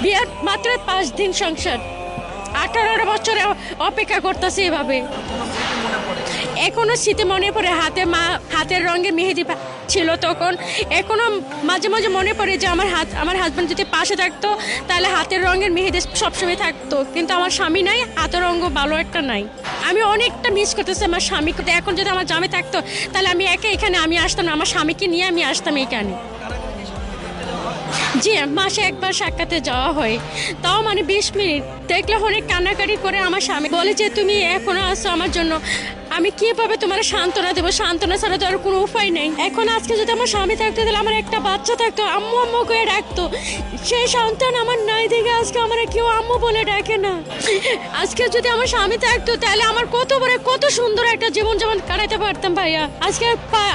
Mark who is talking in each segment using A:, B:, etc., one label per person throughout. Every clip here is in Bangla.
A: বিয়ের মাত্র 5 দিন সংসার, 18 বছরে অপেক্ষা করতেছে এভাবে। এখনো স্মৃতি মনে পড়ে, হাতের রঙের মেহেদি ছিল তখন। এখনো মাঝে মাঝে মনে পড়ে যে আমার হাজব্যান্ড যদি পাশে থাকতো তাহলে হাতের রঙের মেহেদি সবসময় থাকতো, কিন্তু আমার স্বামী নাই, হাতের রঙ ভালো একটা নাই। আমি অনেকটা মিস করতেছি আমার স্বামীকে। এখন যদি আমার জামাই থাকতো তাহলে আমি এখানে আমি আসতাম না, আমার স্বামীকে নিয়ে আমি আসতাম এইখানে। জি, মাসে একবার সাক্ষাতে যাওয়া হয়, তাও মানে 20 মিনিট। দেখলে অনেক কান্নাকাটি করে আমার স্বামী বলে যে তুমি এখনো আসছো আমার জন্য, আমি কিভাবে তোমার সান্ত্বনা দেবো? সান্ত্বনা ছাড়া তো আর কোনো উপায় নেই। এখন আজকে যদি আমার স্বামী থাকতো তাহলে আমার একটা বাচ্চা থাকতো, আম্মু আম্মু করে ডাকতো। সেই সন্তান আমার নাই দেখে আজকে আমার কেউ আম্মু বলে ডাকে না। আজকে যদি আমার স্বামী থাকতো তাহলে আমার কত সুন্দর একটা জীবন যেমন কাটাতে পারতাম ভাইয়া। আজকে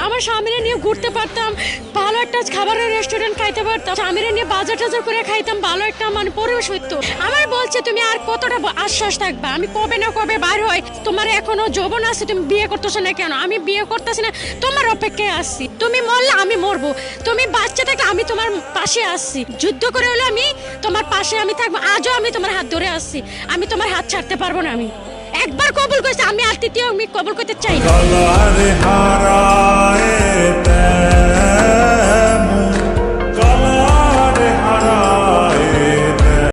A: আমার স্বামীরে নিয়ে ঘুরতে পারতাম, ভালো একটা খাবারের রেস্টুরেন্ট খাইতে পারতাম, স্বামীরে নিয়ে বাজার টাজার করে খাইতাম, ভালো একটা মানে পরিবেশ হইতো। আমার বলছে তুমি আর কতটা আশ্বাস থাকবা? আমি কবে না কবে বার হয়, তোমার এখনো যৌবন আছে, তুমি বিয়ে করতেছো না কেন? আমি বিয়ে করতেছি না, তোমার অপেক্ষায় আসছি। তুমি মরলে আমি মরবো, তুমি বাচ্চা থাকলে আমি তোমার পাশে আসছি, যুদ্ধ করে হলে আমি তোমার পাশে আমি থাকবো। আজও আমি তোমার হাত ধরে আসছি, আমি তোমার হাত ছাড়তে পারবো না। আমি একবার কবুল করেছি, আমি আর তৃতীয় আমি কবুল করতে চাই না।